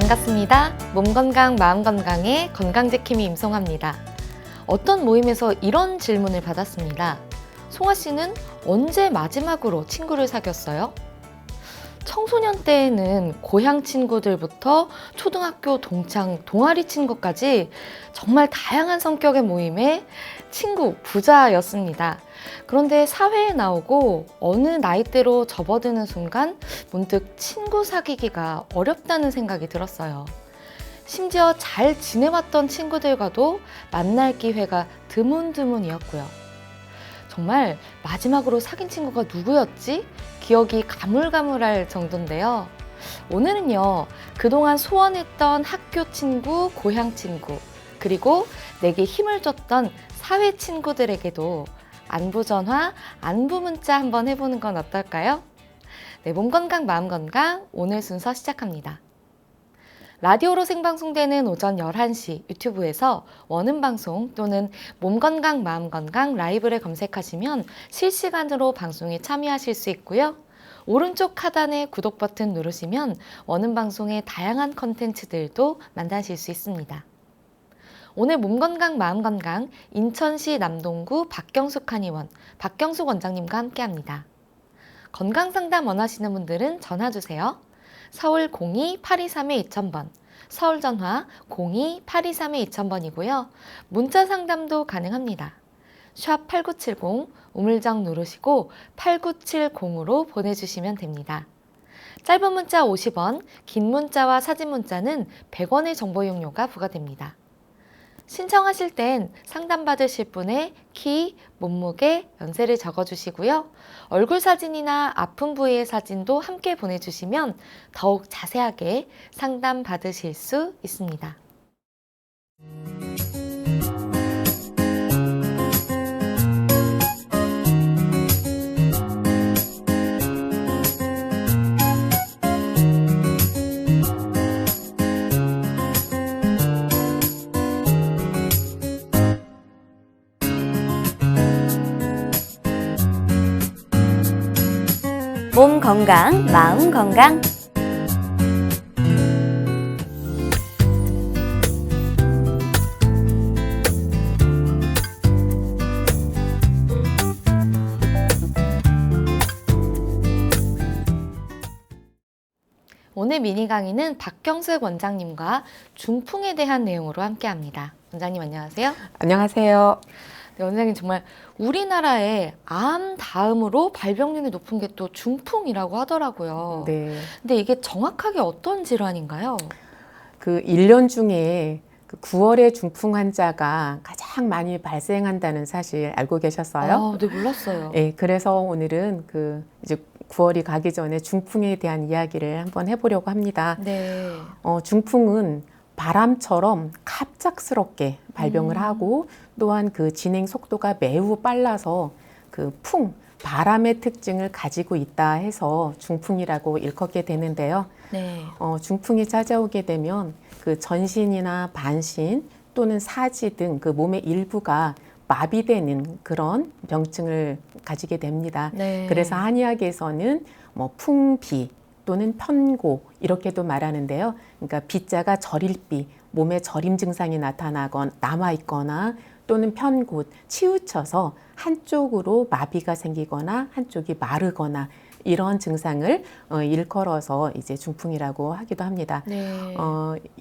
반갑습니다. 몸 건강, 마음 건강의 건강지킴이 임송아입니다. 어떤 모임에서 이런 질문을 받았습니다. 송아 씨는 언제 마지막으로 친구를 사귀었어요? 청소년 때에는 고향 친구들부터 초등학교 동창, 동아리 친구까지 정말 다양한 성격의 모임의 친구, 부자였습니다. 그런데 사회에 나오고 어느 나이대로 접어드는 순간 문득 친구 사귀기가 어렵다는 생각이 들었어요. 심지어 잘 지내왔던 친구들과도 만날 기회가 드문드문이었고요. 정말 마지막으로 사귄 친구가 누구였지? 기억이 가물가물할 정도인데요. 오늘은요, 그동안 소원했던 학교 친구, 고향 친구, 그리고 내게 힘을 줬던 사회 친구들에게도 안부 전화, 안부 문자 한번 해보는 건 어떨까요? 네, 몸 건강, 마음 건강, 오늘 순서 시작합니다. 라디오로 생방송되는 오전 11시 유튜브에서 원음방송 또는 몸건강 마음건강 라이브를 검색하시면 실시간으로 방송에 참여하실 수 있고요. 오른쪽 하단에 구독 버튼 누르시면 원음방송의 다양한 컨텐츠들도 만나실 수 있습니다. 오늘 몸건강 마음건강 인천시 남동구 박경숙 한의원 박경숙 원장님과 함께합니다. 건강상담 원하시는 분들은 전화주세요. 서울 02-823-2000번, 서울 전화 02-823-2000번이고요. 문자 상담도 가능합니다. 샵 8970 우물정 누르시고 8970으로 보내주시면 됩니다. 짧은 문자 50원, 긴 문자와 사진 문자는 100원의 정보 이용료가 부과됩니다. 신청하실 땐 상담받으실 분의 키, 몸무게, 연세를 적어주시고요. 얼굴 사진이나 아픈 부위의 사진도 함께 보내주시면 더욱 자세하게 상담받으실 수 있습니다. 몸 건강, 마음 건강. 오늘 미니 강의는 박경숙 원장님과 중풍에 대한 내용으로 함께합니다. 원장님 안녕하세요. 안녕하세요. 네, 원장님 정말 우리나라에 암 다음으로 발병률이 높은 게 또 중풍이라고 하더라고요. 네. 근데 이게 정확하게 어떤 질환인가요? 그 1년 중에 그 9월에 중풍 환자가 가장 많이 발생한다는 사실 알고 계셨어요? 아, 네, 몰랐어요. 네, 그래서 오늘은 그 이제 9월이 가기 전에 중풍에 대한 이야기를 한번 해보려고 합니다. 네. 중풍은 바람처럼 갑작스럽게 발병을 하고 또한 그 진행 속도가 매우 빨라서 그 바람의 특징을 가지고 있다 해서 중풍이라고 일컫게 되는데요. 네. 중풍이 찾아오게 되면 그 전신이나 반신 또는 사지 등 그 몸의 일부가 마비되는 그런 병증을 가지게 됩니다. 네. 그래서 한의학에서는 뭐 풍비 또는 편고 이렇게도 말하는데요. 그러니까 비자가 저릴비, 몸에 저림 증상이 나타나거나 남아있거나 또는 편곳, 치우쳐서 한쪽으로 마비가 생기거나 한쪽이 마르거나 이런 증상을 일컬어서 이제 중풍이라고 하기도 합니다. 네.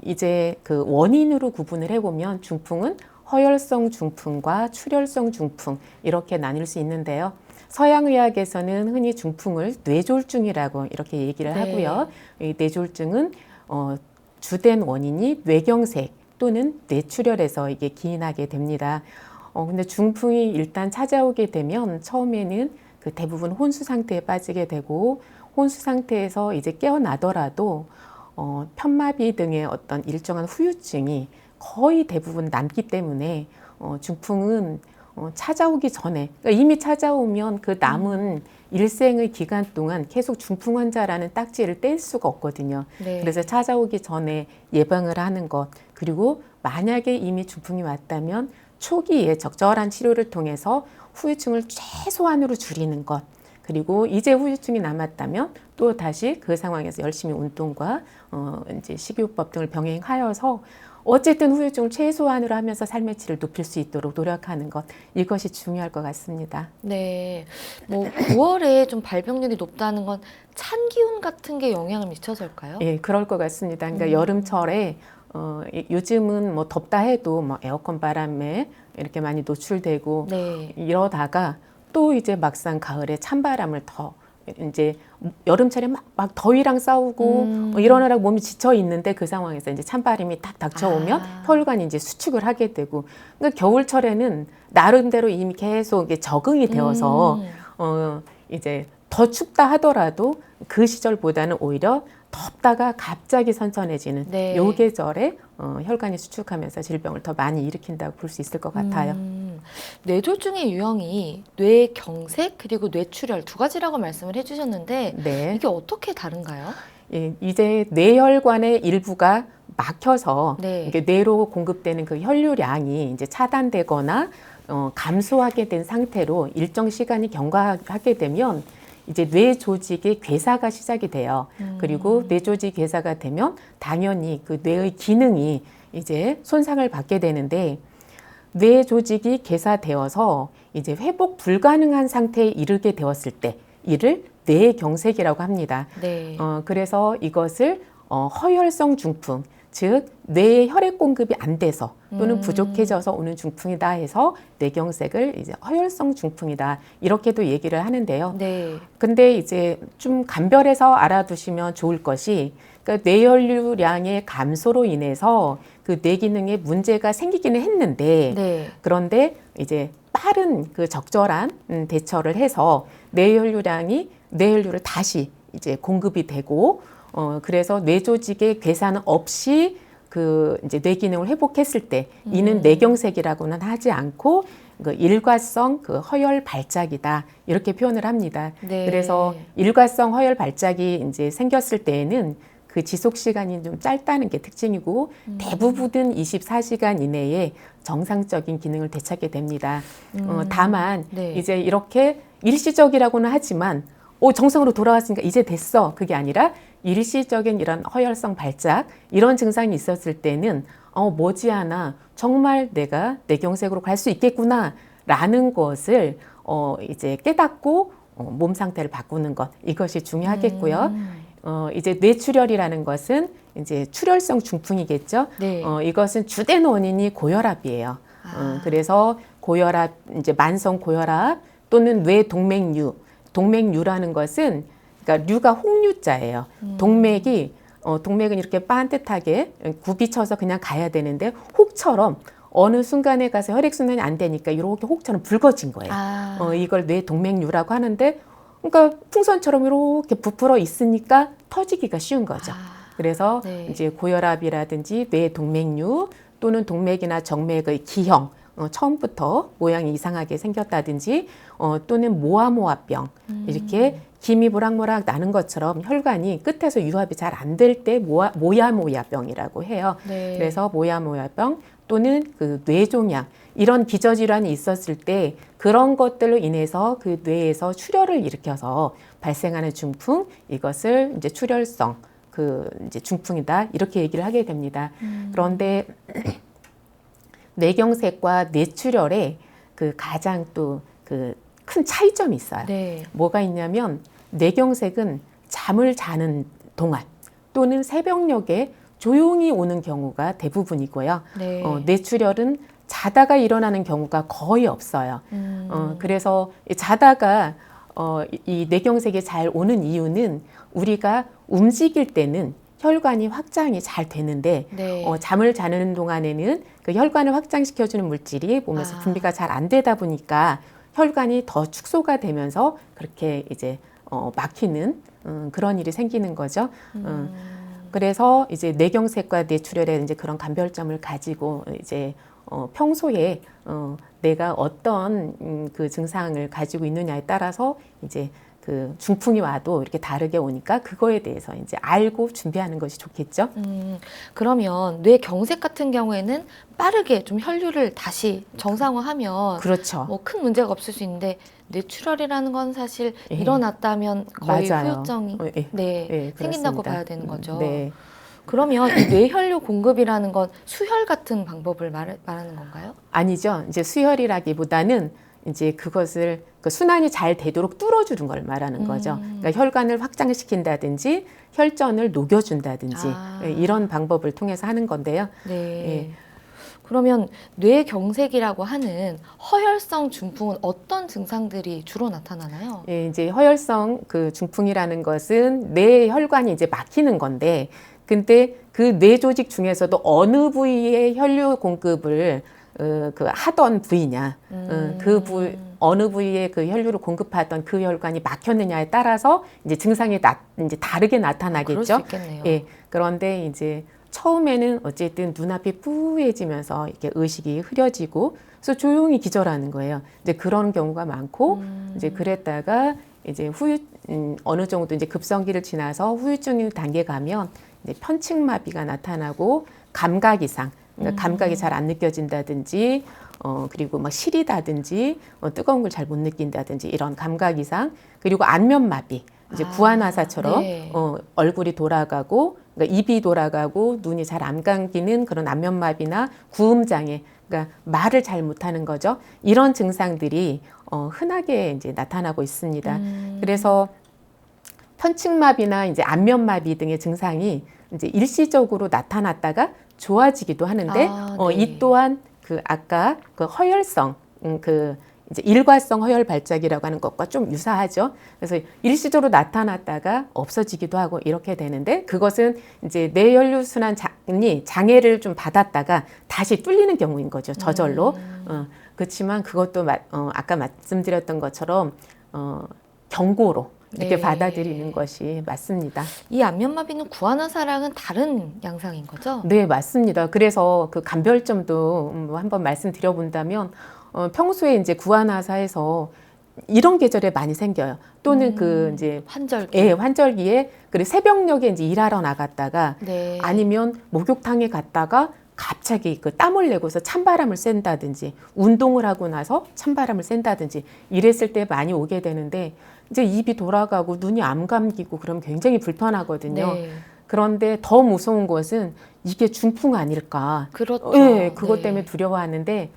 이제 그 원인으로 구분을 해보면 중풍은 허혈성 중풍과 출혈성 중풍 이렇게 나뉠 수 있는데요. 서양의학에서는 흔히 중풍을 뇌졸중이라고 이렇게 얘기를 네. 하고요. 이 뇌졸중은 주된 원인이 뇌경색 또는 뇌출혈에서 이게 기인하게 됩니다. 근데 중풍이 일단 찾아오게 되면 처음에는 그 대부분 혼수 상태에 빠지게 되고 혼수 상태에서 이제 깨어나더라도 편마비 등의 어떤 일정한 후유증이 거의 대부분 남기 때문에 중풍은 찾아오기 전에 그러니까 이미 찾아오면 그 남은 일생의 기간 동안 계속 중풍 환자라는 딱지를 뗄 수가 없거든요. 네. 그래서 찾아오기 전에 예방을 하는 것 그리고 만약에 이미 중풍이 왔다면 초기에 적절한 치료를 통해서 후유증을 최소한으로 줄이는 것 그리고 이제 후유증이 남았다면 또 다시 그 상황에서 열심히 운동과 이제 식이요법 등을 병행하여서 어쨌든 후유증을 최소한으로 하면서 삶의 질을 높일 수 있도록 노력하는 것, 이것이 중요할 것 같습니다. 네. 뭐 9월에 좀 발병률이 높다는 건 찬 기운 같은 게 영향을 미쳐서일까요? 예, 그럴 것 같습니다. 그러니까 여름철에 요즘은 뭐 덥다 해도 뭐 에어컨 바람에 이렇게 많이 노출되고 네. 이러다가 또 이제 막상 가을에 찬바람을 더 이제 여름철에 막 더위랑 싸우고 일어나라고 몸이 지쳐 있는데 그 상황에서 이제 찬바람이 딱 닥쳐오면 혈관이 이제 수축을 하게 되고 그러니까 겨울철에는 나름대로 이미 계속 이게 적응이 되어서 이제 더 춥다 하더라도 그 시절보다는 오히려 덥다가 갑자기 선선해지는 네. 요 계절에 혈관이 수축하면서 질병을 더 많이 일으킨다고 볼 수 있을 것 같아요. 뇌졸중의 유형이 뇌경색 그리고 뇌출혈 두 가지라고 말씀을 해주셨는데 네. 이게 어떻게 다른가요? 예, 이제 뇌혈관의 일부가 막혀서 네. 이게 뇌로 공급되는 그 혈류량이 이제 차단되거나 감소하게 된 상태로 일정 시간이 경과하게 되면 이제 뇌 조직의 괴사가 시작이 돼요. 그리고 뇌 조직 괴사가 되면 당연히 그 뇌의 기능이 이제 손상을 받게 되는데 뇌 조직이 괴사되어서 이제 회복 불가능한 상태에 이르게 되었을 때 이를 뇌경색이라고 합니다. 네. 그래서 이것을 허혈성 중풍, 즉 뇌에 혈액 공급이 안 돼서 또는 부족해져서 오는 중풍이다 해서 뇌경색을 이제 허혈성 중풍이다 이렇게도 얘기를 하는데요. 네. 근데 이제 좀 감별해서 알아두시면 좋을 것이 그러니까 뇌혈류량의 감소로 인해서 그 뇌 기능에 문제가 생기기는 했는데 네. 그런데 이제 빠른 그 적절한 대처를 해서 뇌혈류를 다시 이제 공급이 되고 그래서 뇌 조직의 괴사는 없이 그 이제 뇌 기능을 회복했을 때 이는 뇌경색이라고는 하지 않고 그 일과성 그 허혈 발작이다 이렇게 표현을 합니다. 네. 그래서 일과성 허혈 발작이 이제 생겼을 때에는 그 지속 시간이 좀 짧다는 게 특징이고 대부분은 24시간 이내에 정상적인 기능을 되찾게 됩니다. 다만 네. 이제 이렇게 일시적이라고는 하지만 정상으로 돌아왔으니까 이제 됐어. 그게 아니라 일시적인 이런 허혈성 발작 이런 증상이 있었을 때는 머지않아 정말 내가 뇌경색으로 갈 수 있겠구나라는 것을 이제 깨닫고 몸 상태를 바꾸는 것 이것이 중요하겠고요. 이제 뇌출혈이라는 것은 이제 출혈성 중풍이겠죠. 네. 이것은 주된 원인이 고혈압이에요. 그래서 고혈압, 이제 만성 고혈압 또는 뇌동맥류, 동맥류라는 것은 그러니까 류가 홍류자예요. 동맥은 이렇게 반듯하게 굽이 쳐서 그냥 가야 되는데 혹처럼 어느 순간에 가서 혈액순환이 안 되니까 이렇게 혹처럼 붉어진 거예요. 이걸 뇌동맥류라고 하는데 그러니까 풍선처럼 이렇게 부풀어 있으니까 터지기가 쉬운 거죠. 그래서 네. 이제 고혈압이라든지 뇌동맥류 또는 동맥이나 정맥의 기형 처음부터 모양이 이상하게 생겼다든지 또는 모아모아병 이렇게 김이 모락모락 나는 것처럼 혈관이 끝에서 유압이 잘 안 될 때 모야모야병이라고 해요. 네. 그래서 모야모야병 또는 그 뇌종양 이런 기저질환이 있었을 때 그런 것들로 인해서 그 뇌에서 출혈을 일으켜서 발생하는 중풍 이것을 이제 출혈성 그 이제 중풍이다 이렇게 얘기를 하게 됩니다. 그런데 뇌경색과 뇌출혈에 그 가장 또 그 큰 차이점이 있어요. 네. 뭐가 있냐면 뇌경색은 잠을 자는 동안 또는 새벽녘에 조용히 오는 경우가 대부분이고요. 네. 뇌출혈은 자다가 일어나는 경우가 거의 없어요. 그래서 자다가 이 뇌경색이 잘 오는 이유는 우리가 움직일 때는 혈관이 확장이 잘 되는데 네. 잠을 자는 동안에는 그 혈관을 확장시켜주는 물질이 몸에서 분비가 잘 안 되다 보니까 혈관이 더 축소가 되면서 그렇게 이제 막히는 그런 일이 생기는 거죠. 그래서 이제 뇌경색과 뇌출혈에 이제 그런 감별점을 가지고 이제 평소에 내가 어떤 그 증상을 가지고 있느냐에 따라서 이제 그 중풍이 와도 이렇게 다르게 오니까 그거에 대해서 이제 알고 준비하는 것이 좋겠죠. 그러면 뇌 경색 같은 경우에는 빠르게 좀 혈류를 다시 정상화하면 그렇죠. 뭐 큰 문제가 없을 수 있는데 뇌출혈이라는 건 사실 예. 일어났다면 거의 맞아요. 후유증이 예. 네, 예, 생긴다고 그렇습니다. 봐야 되는 거죠. 네. 그러면 이 뇌혈류 공급이라는 건 수혈 같은 방법을 말하는 건가요? 아니죠. 이제 수혈이라기보다는 이제 그것을 그 순환이 잘 되도록 뚫어주는 걸 말하는 거죠. 그러니까 혈관을 확장시킨다든지 혈전을 녹여준다든지 아. 이런 방법을 통해서 하는 건데요. 네. 예. 그러면 뇌경색이라고 하는 허혈성 중풍은 어떤 증상들이 주로 나타나나요? 예, 이제 허혈성 그 중풍이라는 것은 뇌 혈관이 이제 막히는 건데, 근데 그 뇌 조직 중에서도 어느 부위에 혈류 공급을 그 하던 부위냐, 어느 부위에 그 혈류를 공급하던 그 혈관이 막혔느냐에 따라서 이제 증상이 이제 다르게 그럴 나타나겠죠. 수 있겠네요. 예, 그런데 이제 처음에는 어쨌든 눈앞이 뿌얘지면서 이렇게 의식이 흐려지고, 그래서 조용히 기절하는 거예요. 이제 그런 경우가 많고, 이제 그랬다가 이제 어느 정도 이제 급성기를 지나서 후유증 단계 가면 이제 편측마비가 나타나고 감각 이상, 그러니까 감각이 잘 안 느껴진다든지, 그리고 막 시리다든지, 뜨거운 걸 잘 못 느낀다든지 이런 감각 이상, 그리고 안면마비, 이제 구안화사처럼 네. 얼굴이 돌아가고, 그러니까 입이 돌아가고 눈이 잘 안 감기는 그런 안면마비나 구음장애, 그러니까 말을 잘 못하는 거죠. 이런 증상들이 흔하게 이제 나타나고 있습니다. 그래서 편측마비나 이제 안면마비 등의 증상이 이제 일시적으로 나타났다가 좋아지기도 하는데, 네. 이 또한 그 아까 그 허혈성, 그 이제 일과성 허혈 발작이라고 하는 것과 좀 유사하죠. 그래서 일시적으로 나타났다가 없어지기도 하고 이렇게 되는데, 그것은 이제 뇌혈류 순환이 장애를 좀 받았다가 다시 뚫리는 경우인 거죠. 저절로. 그렇지만 그것도 아까 말씀드렸던 것처럼 경고로 이렇게 네. 받아들이는 것이 맞습니다. 이 안면마비는 구안화사랑은 다른 양상인 거죠? 네, 맞습니다. 그래서 그 감별점도 한번 말씀드려본다면, 평소에 이제 구안화사에서 이런 계절에 많이 생겨요. 또는 그 이제 환절기. 예, 환절기에 그리고 새벽녘에 이제 일하러 나갔다가 네. 아니면 목욕탕에 갔다가 갑자기 그 땀을 내고서 찬바람을 쐰다든지, 운동을 하고 나서 찬바람을 쐰다든지 이랬을 때 많이 오게 되는데, 이제 입이 돌아가고 눈이 안 감기고 그러면 굉장히 불편하거든요. 네. 그런데 더 무서운 것은 이게 중풍 아닐까. 그렇죠. 예, 그것 네. 때문에 두려워하는데,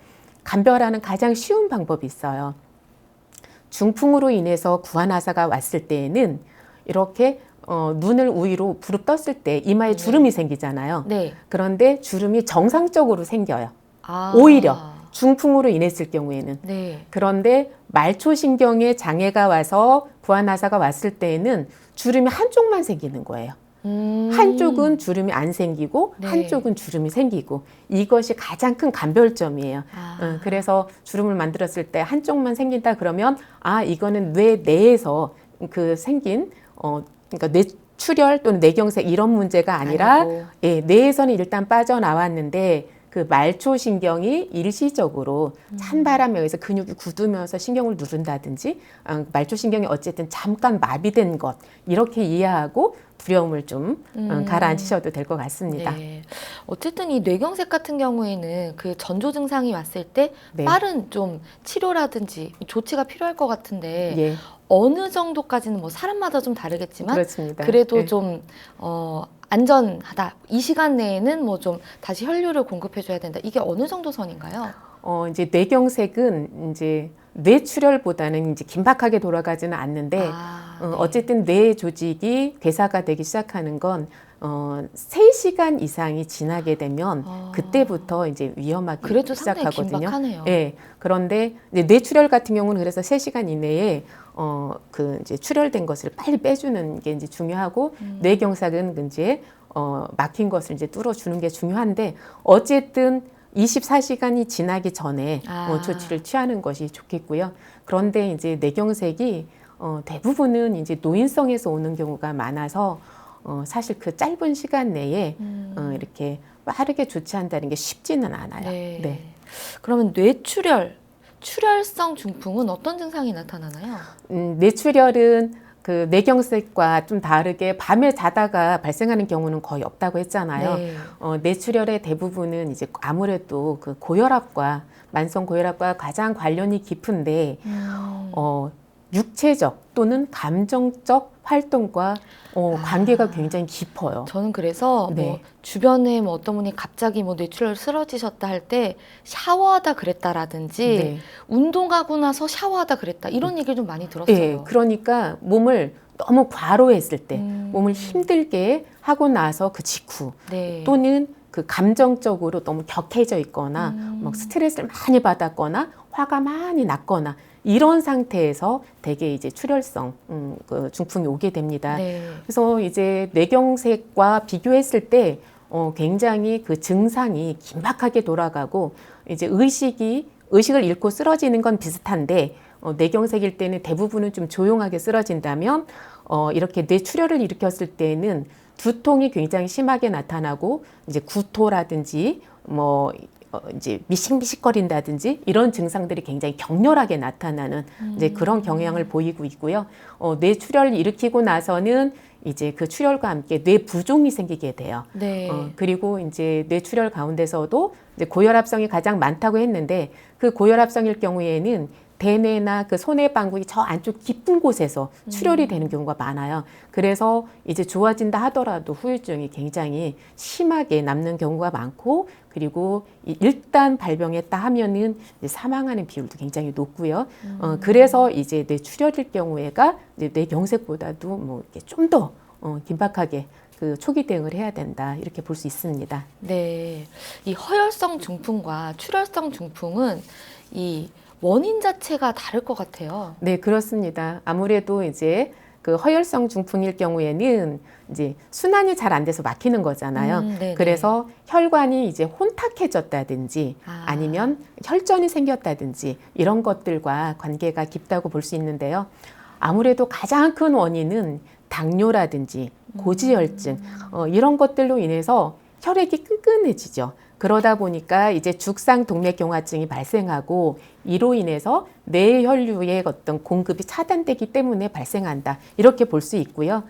감별하는 가장 쉬운 방법이 있어요. 중풍으로 인해서 구안화사가 왔을 때에는 이렇게 눈을 우위로 부릅 떴을 때 이마에 주름이 생기잖아요. 네. 그런데 주름이 정상적으로 생겨요. 아. 오히려 중풍으로 인했을 경우에는. 네. 그런데 말초신경에 장애가 와서 구안화사가 왔을 때에는 주름이 한쪽만 생기는 거예요. 한쪽은 주름이 안 생기고 네. 한쪽은 주름이 생기고, 이것이 가장 큰 감별점이에요. 아. 그래서 주름을 만들었을 때 한쪽만 생긴다 그러면, 이거는 뇌 내에서 그 생긴 그러니까 뇌출혈 또는 뇌경색 이런 문제가 아니라 아니고. 예, 뇌에서는 일단 빠져나왔는데 그 말초신경이 일시적으로 찬바람에 의해서 근육이 굳으면서 신경을 누른다든지, 말초신경이 어쨌든 잠깐 마비된 것, 이렇게 이해하고 두려움을 좀 가라앉히셔도 될 것 같습니다. 네. 어쨌든 이 뇌경색 같은 경우에는 그 전조 증상이 왔을 때 네. 빠른 좀 치료라든지 조치가 필요할 것 같은데 예, 어느 정도까지는 뭐 사람마다 좀 다르겠지만 그렇습니다. 그래도 예. 좀 안전하다. 이 시간 내에는 뭐 좀 다시 혈류를 공급해줘야 된다. 이게 어느 정도 선인가요? 이제 뇌경색은 이제 뇌출혈보다는 이제 긴박하게 돌아가지는 않는데, 네. 어쨌든 뇌 조직이 괴사가 되기 시작하는 건 3시간 이상이 지나게 되면 그때부터 이제 위험하기 그래도 상당히 시작하거든요. 긴박하네요. 예. 그런데 이제 뇌출혈 같은 경우는 그래서 3시간 이내에 그 이제 출혈된 것을 빨리 빼주는 게 이제 중요하고, 뇌경색은 이제 막힌 것을 이제 뚫어주는 게 중요한데, 어쨌든 24시간이 지나기 전에 조치를 취하는 것이 좋겠고요. 그런데 이제 뇌경색이 대부분은 이제 노인성에서 오는 경우가 많아서 사실 그 짧은 시간 내에 이렇게 빠르게 조치한다는 게 쉽지는 않아요. 네. 네. 그러면 뇌출혈 뇌출혈성 중풍은 어떤 증상이 나타나나요? 뇌출혈은 그 뇌경색과 좀 다르게 밤에 자다가 발생하는 경우는 거의 없다고 했잖아요. 네. 뇌출혈의 대부분은 이제 아무래도 그 고혈압과 만성 고혈압과 가장 관련이 깊은데 육체적 또는 감정적 활동과 관계가 굉장히 깊어요. 저는 그래서 네. 뭐 주변에 뭐 어떤 분이 갑자기 뭐 뇌출혈 쓰러지셨다 할 때 샤워하다 그랬다라든지 네. 운동하고 나서 샤워하다 그랬다 이런 얘기를 좀 많이 들었어요. 네, 그러니까 몸을 너무 과로했을 때, 음. 몸을 힘들게 하고 나서 그 직후, 네. 또는 그 감정적으로 너무 격해져 있거나, 막 스트레스를 많이 받았거나, 화가 많이 났거나, 이런 상태에서 대개 이제 출혈성 그 중풍이 오게 됩니다. 네. 그래서 이제 뇌경색과 비교했을 때 굉장히 그 증상이 긴박하게 돌아가고 이제 의식을 잃고 쓰러지는 건 비슷한데 뇌경색일 때는 대부분은 좀 조용하게 쓰러진다면 이렇게 뇌출혈을 일으켰을 때는 두통이 굉장히 심하게 나타나고 이제 구토라든지 뭐 이제 미식미식거린다든지 이런 증상들이 굉장히 격렬하게 나타나는 이제 그런 경향을 보이고 있고요. 뇌출혈을 일으키고 나서는 이제 그 출혈과 함께 뇌부종이 생기게 돼요. 네. 그리고 이제 뇌출혈 가운데서도 이제 고혈압성이 가장 많다고 했는데 그 고혈압성일 경우에는 대뇌나 그 소뇌 방구이 저 안쪽 깊은 곳에서 출혈이 되는 경우가 많아요. 그래서 이제 좋아진다 하더라도 후유증이 굉장히 심하게 남는 경우가 많고 그리고 일단 발병했다 하면은 이제 사망하는 비율도 굉장히 높고요. 그래서 이제 뇌출혈일 경우에가 이제 뇌경색보다도 뭐 좀 더 긴박하게 그 초기 대응을 해야 된다 이렇게 볼 수 있습니다. 네. 이 허혈성 중풍과 출혈성 중풍은 이 원인 자체가 다를 것 같아요. 네, 그렇습니다. 아무래도 이제 그 허혈성 중풍일 경우에는 이제 순환이 잘 안 돼서 막히는 거잖아요. 네네. 그래서 혈관이 이제 혼탁해졌다든지 아니면 혈전이 생겼다든지 이런 것들과 관계가 깊다고 볼 수 있는데요. 아무래도 가장 큰 원인은 당뇨라든지 고지혈증 이런 것들로 인해서 혈액이 끈끈해지죠. 그러다 보니까 이제 죽상동맥경화증이 발생하고 이로 인해서 뇌혈류의 어떤 공급이 차단되기 때문에 발생한다. 이렇게 볼 수 있고요.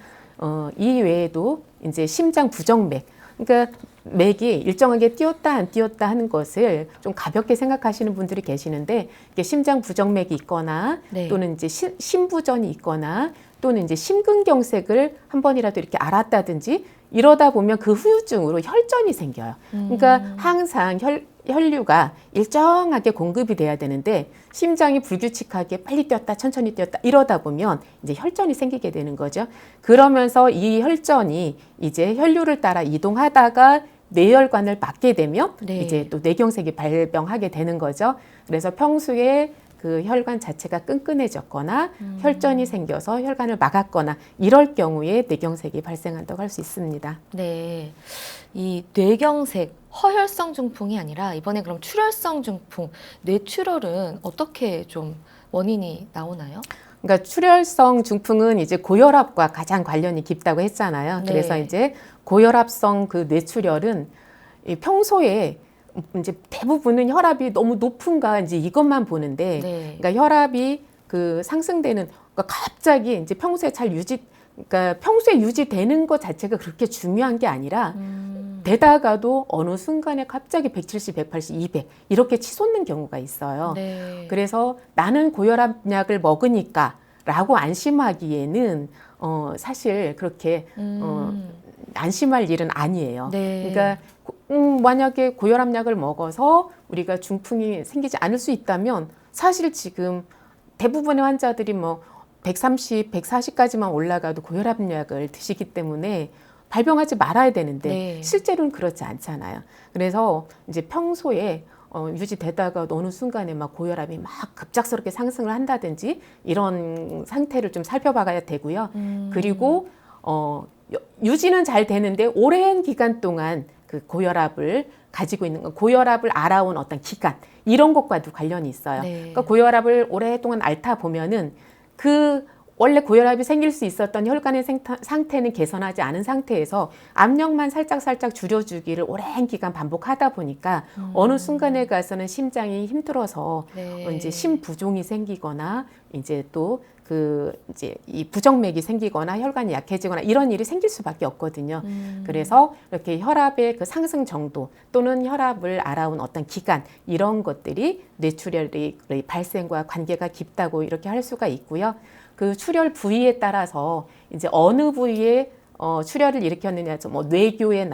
이 외에도 이제 심장 부정맥, 그러니까 맥이 일정하게 뛰었다 안 뛰었다 하는 것을 좀 가볍게 생각하시는 분들이 계시는데 이게 심장 부정맥이 있거나 네. 또는 이제 심부전이 있거나 또는 이제 심근경색을 한 번이라도 이렇게 앓았다든지 이러다 보면 그 후유증으로 혈전이 생겨요. 그러니까 항상 혈류가 일정하게 공급이 돼야 되는데 심장이 불규칙하게 빨리 뛰었다 천천히 뛰었다 이러다 보면 이제 혈전이 생기게 되는 거죠. 그러면서 이 혈전이 이제 혈류를 따라 이동하다가 뇌혈관을 막게 되면 네. 이제 또 뇌경색이 발병하게 되는 거죠. 그래서 평소에 그 혈관 자체가 끈끈해졌거나 혈전이 생겨서 혈관을 막았거나 이럴 경우에 뇌경색이 발생한다고 할 수 있습니다. 네. 이 뇌경색, 허혈성 중풍이 아니라 이번에 그럼 출혈성 중풍, 뇌출혈은 어떻게 좀 원인이 나오나요? 그러니까 출혈성 중풍은 이제 고혈압과 가장 관련이 깊다고 했잖아요. 네. 그래서 이제 고혈압성 그 뇌출혈은 이 평소에 이제 대부분은 혈압이 너무 높은가 이제 이것만 보는데, 네. 그러니까 혈압이 그 상승되는, 그러니까 갑자기 이제 평소에 그러니까 평소에 유지되는 것 자체가 그렇게 중요한 게 아니라 되다가도 어느 순간에 갑자기 170, 180, 200 이렇게 치솟는 경우가 있어요. 네. 그래서 나는 고혈압약을 먹으니까 라고 안심하기에는 사실 그렇게 안심할 일은 아니에요. 네. 그러니까 만약에 고혈압약을 먹어서 우리가 중풍이 생기지 않을 수 있다면 사실 지금 대부분의 환자들이 뭐 130, 140까지만 올라가도 고혈압약을 드시기 때문에 발병하지 말아야 되는데 네. 실제로는 그렇지 않잖아요. 그래서 이제 평소에 유지되다가 어느 순간에 막 고혈압이 막 급작스럽게 상승을 한다든지 이런 상태를 좀 살펴봐야 되고요. 그리고 유지는 잘 되는데 오랜 기간 동안 그 고혈압을 가지고 있는 건 고혈압을 알아온 어떤 기간 이런 것과도 관련이 있어요. 네. 그러니까 고혈압을 오랫동안 앓다 보면은 그 원래 고혈압이 생길 수 있었던 혈관의 상태는 개선하지 않은 상태에서 압력만 살짝 줄여주기를 오랜 기간 반복하다 보니까 어느 순간에 가서는 심장이 힘들어서 네. 이제 심부종이 생기거나 이제 또 이제 이 부정맥이 생기거나 혈관이 약해지거나 이런 일이 생길 수밖에 없거든요. 그래서 이렇게 혈압의 그 상승 정도 또는 혈압을 알아온 어떤 기간 이런 것들이 뇌출혈의 발생과 관계가 깊다고 이렇게 할 수가 있고요. 그 출혈 부위에 따라서 이제 어느 부위에 출혈을 일으켰느냐, 뭐 뇌교에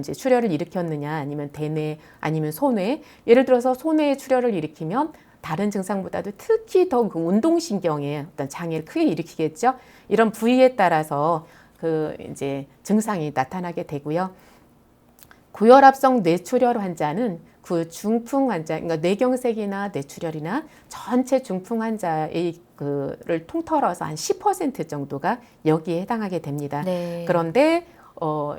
이제 출혈을 일으켰느냐, 아니면 대뇌, 아니면 소뇌. 예를 들어서 소뇌에 출혈을 일으키면 다른 증상보다도 특히 더 그 운동신경에 어떤 장애를 크게 일으키겠죠. 이런 부위에 따라서 그 이제 증상이 나타나게 되고요. 고혈압성 뇌출혈 환자는 그 중풍 환자, 그러니까 뇌경색이나 뇌출혈이나 전체 중풍 환자의 그를 통틀어서 한 10% 정도가 여기에 해당하게 됩니다. 네. 그런데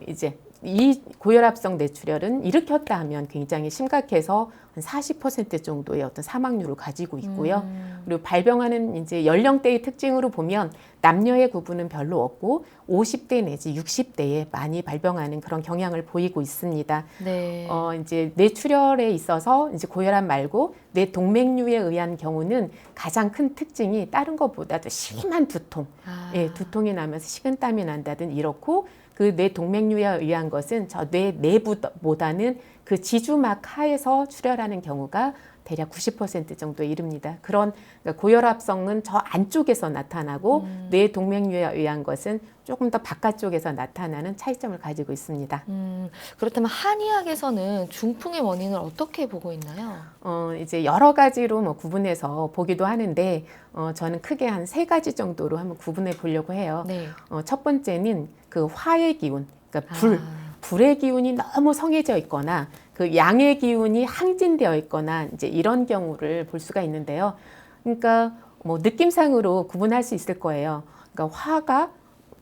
이제 이 고혈압성 뇌출혈은 일으켰다 하면 굉장히 심각해서 한 40% 정도의 어떤 사망률을 가지고 있고요. 그리고 발병하는 이제 연령대의 특징으로 보면 남녀의 구분은 별로 없고 50대 내지 60대에 많이 발병하는 그런 경향을 보이고 있습니다. 네. 이제 뇌출혈에 있어서 이제 고혈압 말고 뇌동맥류에 의한 경우는 가장 큰 특징이 다른 것보다도 심한 두통, 예, 두통이 나면서 식은땀이 난다든 이렇고 그 뇌동맥류에 의한 것은 저 뇌 내부보다는 그 지주막 하에서 출혈하는 경우가 대략 90% 정도에 이릅니다. 그런 그러니까 고혈압성은 저 안쪽에서 나타나고 뇌동맥류에 의한 것은 조금 더 바깥쪽에서 나타나는 차이점을 가지고 있습니다. 그렇다면 한의학에서는 중풍의 원인을 어떻게 보고 있나요? 이제 여러 가지로 뭐 구분해서 보기도 하는데 저는 크게 한 3가지 정도로 한번 구분해 보려고 해요. 네. 첫 번째는 그 화의 기운, 그러니까 불의 기운이 너무 성해져 있거나 그 양의 기운이 항진되어 있거나 이제 이런 경우를 볼 수가 있는데요. 그러니까 뭐 느낌상으로 구분할 수 있을 거예요. 그러니까 화가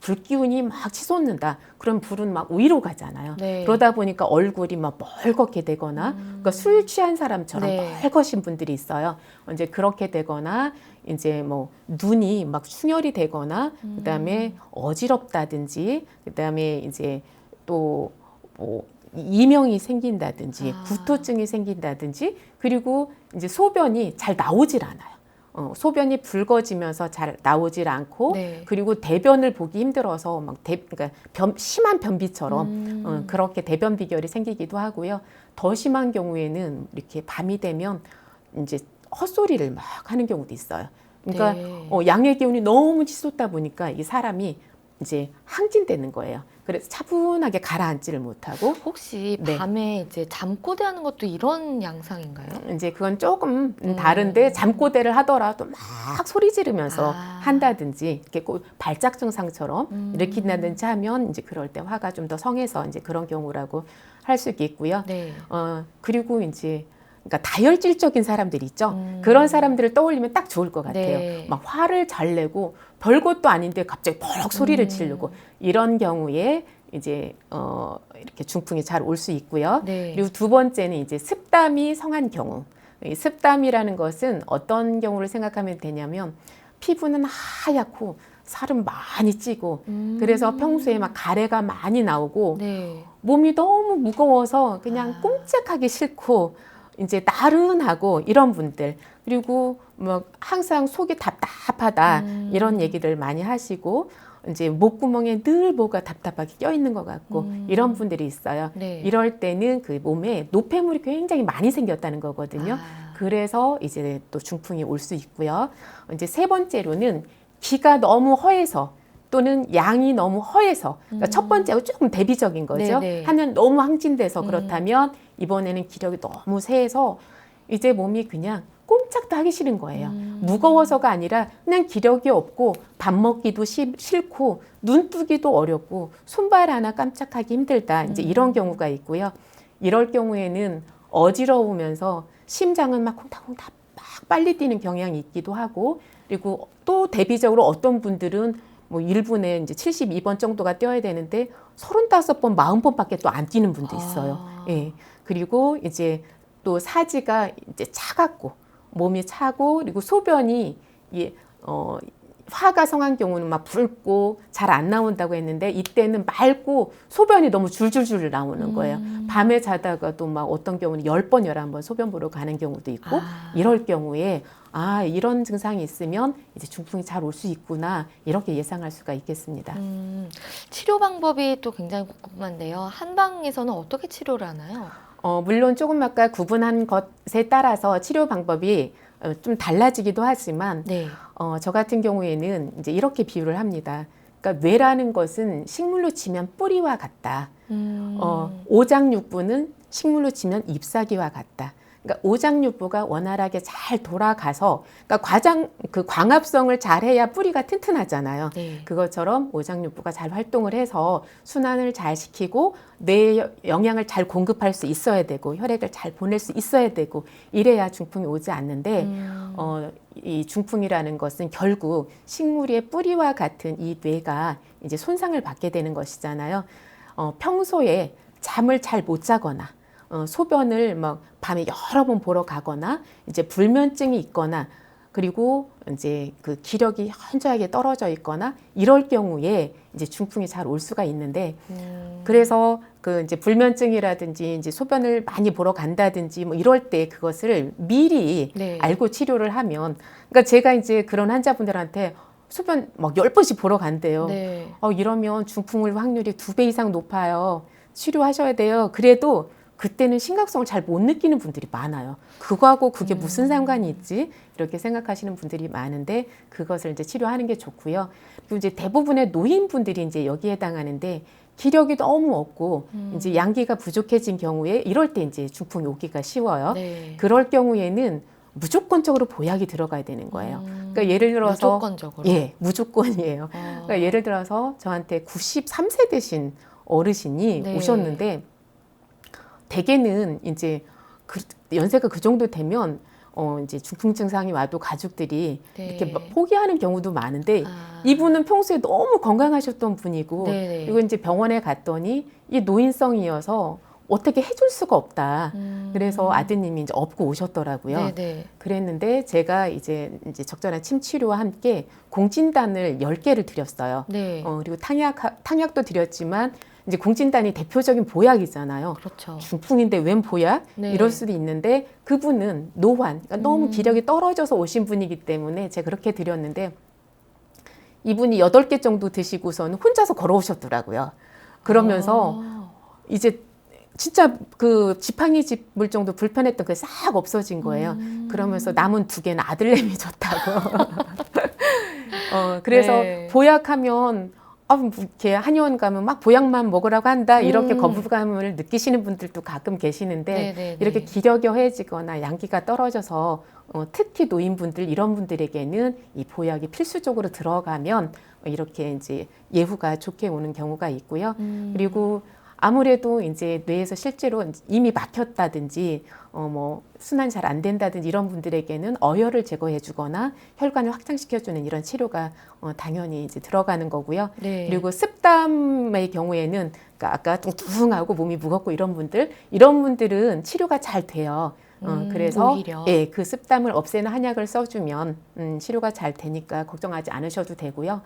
불 기운이 막 치솟는다. 그럼 불은 막 위로 가잖아요. 네. 그러다 보니까 얼굴이 막 멀겋게 되거나 그러니까 술 취한 사람처럼 네. 빨개신 분들이 있어요. 이제 그렇게 되거나 이제 뭐 눈이 막 충혈이 되거나 그다음에 어지럽다든지 그다음에 이제 또 뭐 이명이 생긴다든지 구토증이 생긴다든지 그리고 이제 소변이 잘 나오질 않아요. 소변이 붉어지면서 잘 나오질 않고 네. 그리고 대변을 보기 힘들어서 막 그러니까 심한 변비처럼 그렇게 대변 비결이 생기기도 하고요. 더 심한 경우에는 이렇게 밤이 되면 이제 헛소리를 막 하는 경우도 있어요. 그러니까 네. 양의 기운이 너무 치솟다 보니까 이 사람이 이제 항진되는 거예요. 그래서 차분하게 가라앉지를 못하고 혹시 네. 밤에 이제 잠꼬대하는 것도 이런 양상인가요? 이제 그건 조금 다른데 잠꼬대를 하더라도 막 소리 지르면서 한다든지 이렇게 꼭 발작 증상처럼 일으킨다든지 하면 이제 그럴 때 화가 좀 더 성해서 이제 그런 경우라고 할 수 있겠고요. 네. 그리고 이제 그러니까 다혈질적인 사람들이 있죠. 그런 사람들을 떠올리면 딱 좋을 것 같아요. 네. 막 화를 잘 내고 별것도 아닌데 갑자기 펄럭 소리를 지르고 이런 경우에 이제 이렇게 중풍이 잘 올 수 있고요. 네. 그리고 두 번째는 이제 습담이 성한 경우. 이 습담이라는 것은 어떤 경우를 생각하면 되냐면 피부는 하얗고 살은 많이 찌고 그래서 평소에 막 가래가 많이 나오고 네. 몸이 너무 무거워서 그냥 꼼짝하기 싫고 이제 나른하고 이런 분들 그리고 뭐 항상 속이 답답하다 이런 얘기를 많이 하시고 이제 목구멍에 늘 뭐가 답답하게 껴있는 것 같고 이런 분들이 있어요. 네. 이럴 때는 그 몸에 노폐물이 굉장히 많이 생겼다는 거거든요. 그래서 이제 또 중풍이 올 수 있고요. 이제 세 번째로는 기가 너무 허해서 또는 양이 너무 허해서 그러니까 첫 번째하고 조금 대비적인 거죠. 네네. 하면 너무 항진돼서 그렇다면 이번에는 기력이 너무 세서 이제 몸이 그냥 꼼짝도 하기 싫은 거예요. 무거워서가 아니라 그냥 기력이 없고 밥 먹기도 싫고 눈 뜨기도 어렵고 손발 하나 깜짝하기 힘들다. 이제 이런 경우가 있고요. 이럴 경우에는 어지러우면서 심장은 막 콩닥콩닥 막 빨리 뛰는 경향이 있기도 하고 그리고 또 대비적으로 어떤 분들은 뭐 1분에 이제 72번 정도가 뛰어야 되는데 35번, 40번밖에 또 안 뛰는 분도 있어요. 예. 그리고 이제 또 사지가 이제 차갑고 몸이 차고 그리고 소변이 화가 성한 경우는 막 붉고 잘 안 나온다고 했는데 이때는 맑고 소변이 너무 줄줄줄 나오는 거예요. 밤에 자다가도 막 어떤 경우는 10번, 11번 소변 보러 가는 경우도 있고 이럴 경우에 이런 증상이 있으면 이제 중풍이 잘 올 수 있구나 이렇게 예상할 수가 있겠습니다. 치료 방법이 또 굉장히 궁금한데요. 한방에서는 어떻게 치료를 하나요? 물론 조금 아까 구분한 것에 따라서 치료 방법이 좀 달라지기도 하지만 네. 저 같은 경우에는 이제 이렇게 비유를 합니다. 그러니까 뇌라는 것은 식물로 치면 뿌리와 같다. 오장육부는 식물로 치면 잎사귀와 같다. 그러니까 오장육부가 원활하게 잘 돌아가서, 그러니까 광합성을 잘 해야 뿌리가 튼튼하잖아요. 네. 그것처럼 오장육부가 잘 활동을 해서 순환을 잘 시키고 뇌에 영양을 잘 공급할 수 있어야 되고 혈액을 잘 보낼 수 있어야 되고 이래야 중풍이 오지 않는데 이 중풍이라는 것은 결국 식물의 뿌리와 같은 이 뇌가 이제 손상을 받게 되는 것이잖아요. 평소에 잠을 잘 못 자거나 소변을 막 밤에 여러 번 보러 가거나 이제 불면증이 있거나 그리고 이제 그 기력이 현저하게 떨어져 있거나 이럴 경우에 이제 중풍이 잘 올 수가 있는데 그래서 그 이제 불면증이라든지 이제 소변을 많이 보러 간다든지 뭐 이럴 때 그것을 미리 네. 알고 치료를 하면 그러니까 제가 이제 그런 환자분들한테 소변 막 10번씩 보러 간대요. 네. 이러면 중풍 올 확률이 2배 이상 높아요. 치료하셔야 돼요. 그래도 그때는 심각성을 잘 못 느끼는 분들이 많아요. 그거하고 그게 무슨 상관이 있지? 이렇게 생각하시는 분들이 많은데 그것을 이제 치료하는 게 좋고요. 그리고 이제 대부분의 노인분들이 이제 여기에 해당하는데 기력이 너무 없고 이제 양기가 부족해진 경우에 이럴 때 이제 중풍이 오기가 쉬워요. 네. 그럴 경우에는 무조건적으로 보약이 들어가야 되는 거예요. 그러니까 예를 들어서 무조건적으로. 예, 무조건이에요. 그러니까 예를 들어서 저한테 93세 되신 어르신이 네. 오셨는데 대개는 이제 연세가 그 정도 되면 이제 중풍 증상이 와도 가족들이 네. 이렇게 막 포기하는 경우도 많은데 아. 이분은 평소에 너무 건강하셨던 분이고 네네. 그리고 이제 병원에 갔더니 이 노인성이어서 어떻게 해줄 수가 없다. 그래서 아드님이 이제 업고 오셨더라고요. 네네. 그랬는데 제가 이제 적절한 침 치료와 함께 공진단을 10개를 드렸어요. 네. 그리고 탕약도 드렸지만 이제 공진단이 대표적인 보약이잖아요. 그렇죠. 중풍인데 웬 보약? 네. 이럴 수도 있는데 그분은 노환, 그러니까 너무 기력이 떨어져서 오신 분이기 때문에 제가 그렇게 드렸는데 이분이 8개 정도 드시고서는 혼자서 걸어오셨더라고요. 그러면서 이제 진짜 그 지팡이 짚을 정도 불편했던 게 싹 없어진 거예요. 그러면서 남은 2개는 아들내미 줬다고. 그래서 네. 보약하면 이렇게 한의원 가면 막 보약만 먹으라고 한다 이렇게 거부감을 느끼시는 분들도 가끔 계시는데 네네네. 이렇게 기력이 허해지거나 양기가 떨어져서 특히 노인분들 이런 분들에게는 이 보약이 필수적으로 들어가면 이렇게 이제 예후가 좋게 오는 경우가 있고요. 그리고 아무래도 이제 뇌에서 실제로 이미 막혔다든지 뭐 순환이 잘 안 된다든지 이런 분들에게는 어혈을 제거해주거나 혈관을 확장시켜주는 이런 치료가 당연히 이제 들어가는 거고요. 네. 그리고 습담의 경우에는 그러니까 아까 뚱뚱하고 몸이 무겁고 이런 분들은 치료가 잘 돼요. 그래서 오히려. 예, 그 습담을 없애는 한약을 써주면 치료가 잘 되니까 걱정하지 않으셔도 되고요.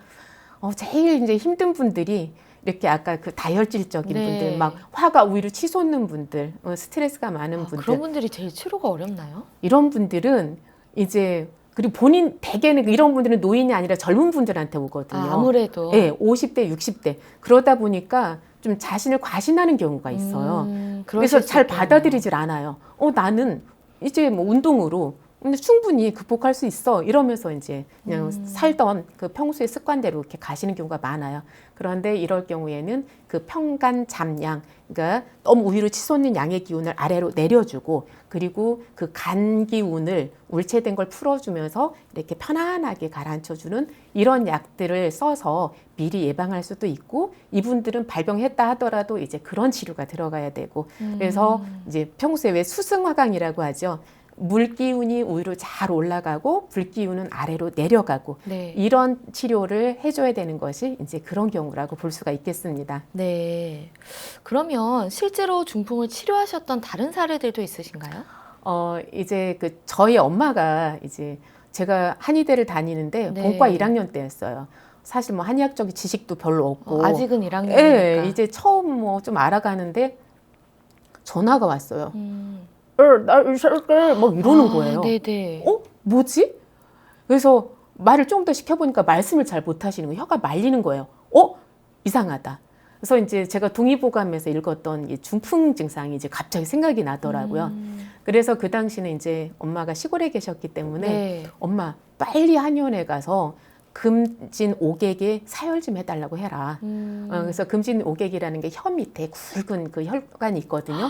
제일 이제 힘든 분들이 이렇게 아까 그 다혈질적인 네. 분들, 막 화가 우위로 치솟는 분들, 스트레스가 많은 분들, 그런 분들이 제일 치료가 어렵나요? 이런 분들은 이제 그리고 대개는 이런 분들은 노인이 아니라 젊은 분들한테 오거든요. 아무래도. 예, 50대, 60대 그러다 보니까 좀 자신을 과신하는 경우가 있어요. 그래서 그러실 수 잘 있겠네요. 받아들이질 않아요. 나는 이제 뭐 운동으로 근데 충분히 극복할 수 있어 이러면서 이제 그냥 살던 그 평소의 습관대로 이렇게 가시는 경우가 많아요. 그런데 이럴 경우에는 그 평간 잠양, 그러니까 너무 위로 치솟는 양의 기운을 아래로 내려주고 그리고 그 간 기운을 울체된 걸 풀어주면서 이렇게 편안하게 가라앉혀주는 이런 약들을 써서 미리 예방할 수도 있고 이분들은 발병했다 하더라도 이제 그런 치료가 들어가야 되고 그래서 이제 평소에 왜 수승화강이라고 하죠. 물 기운이 위로 잘 올라가고 불 기운은 아래로 내려가고 네. 이런 치료를 해줘야 되는 것이 이제 그런 경우라고 볼 수가 있겠습니다. 네. 그러면 실제로 중풍을 치료하셨던 다른 사례들도 있으신가요? 이제 저희 엄마가 이제 제가 한의대를 다니는데 네. 본과 1학년 때였어요. 사실 뭐 한의학적인 지식도 별로 없고 아직은 1학년이니까. 예, 이제 처음 뭐 좀 알아가는데 전화가 왔어요. 나 이렇게 막 이러는 거예요. 네네. 뭐지? 그래서 말을 좀 더 시켜보니까 말씀을 잘 못하시는 거예요. 혀가 말리는 거예요. 이상하다. 그래서 이제 제가 동의보감에서 읽었던 이 중풍 증상이 이제 갑자기 생각이 나더라고요. 그래서 그 당시는 이제 엄마가 시골에 계셨기 때문에 네. 엄마 빨리 한의원에 가서 금진 오객에 사열 좀 해달라고 해라. 그래서 금진 오객이라는 게 혀 밑에 굵은 그 혈관이 있거든요.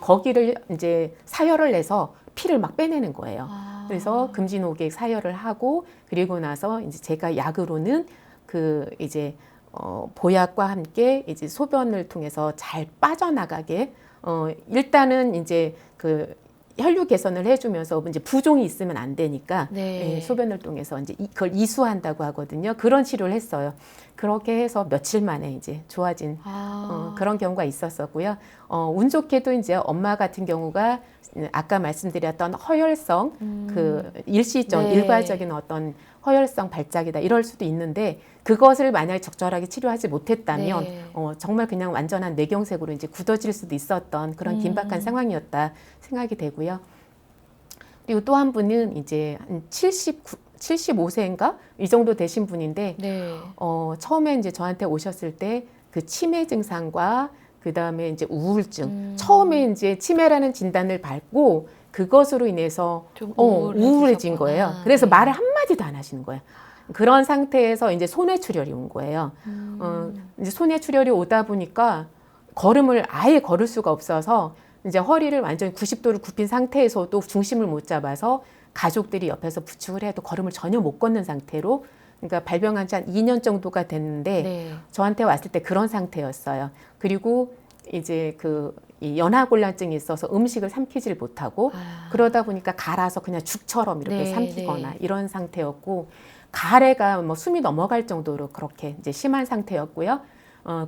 거기를 이제 사열을 내서 피를 막 빼내는 거예요. 그래서 금진 오객 사열을 하고 그리고 나서 이제 제가 약으로는 그 이제 보약과 함께 이제 소변을 통해서 잘 빠져나가게 일단은 이제 그 혈류 개선을 해주면서 이제 부종이 있으면 안 되니까 네. 예, 소변을 통해서 이제 그걸 이수한다고 하거든요. 그런 치료를 했어요. 그렇게 해서 며칠 만에 이제 좋아진 그런 경우가 있었었고요. 운 좋게도 이제 엄마 같은 경우가 아까 말씀드렸던 허혈성 그 일시적 네. 일괄적인 어떤 허혈성 발작이다 이럴 수도 있는데 그것을 만약에 적절하게 치료하지 못했다면 네. 정말 그냥 완전한 뇌경색으로 이제 굳어질 수도 있었던 그런 긴박한 상황이었다 생각이 되고요. 그리고 또 한 분은 이제 한 75세인가 이 정도 되신 분인데 네. 처음에 이제 저한테 오셨을 때 그 치매 증상과 그 다음에 이제 우울증 처음에 이제 치매라는 진단을 받고 그것으로 인해서 좀 우울해진 거예요. 그래서 네. 말을 한마디도 안 하시는 거예요. 그런 상태에서 이제 손해출혈이 온 거예요. 이제 손해출혈이 오다 보니까 걸음을 아예 걸을 수가 없어서 이제 허리를 완전히 90도를 굽힌 상태에서도 중심을 못 잡아서 가족들이 옆에서 부축을 해도 걸음을 전혀 못 걷는 상태로 그러니까 발병한 지 한 2년 정도가 됐는데 네. 저한테 왔을 때 그런 상태였어요. 그리고 이제 이 연하곤란증이 있어서 음식을 삼키질 못하고 그러다 보니까 갈아서 그냥 죽처럼 이렇게 네, 삼키거나 네. 이런 상태였고 가래가 뭐 숨이 넘어갈 정도로 그렇게 이제 심한 상태였고요.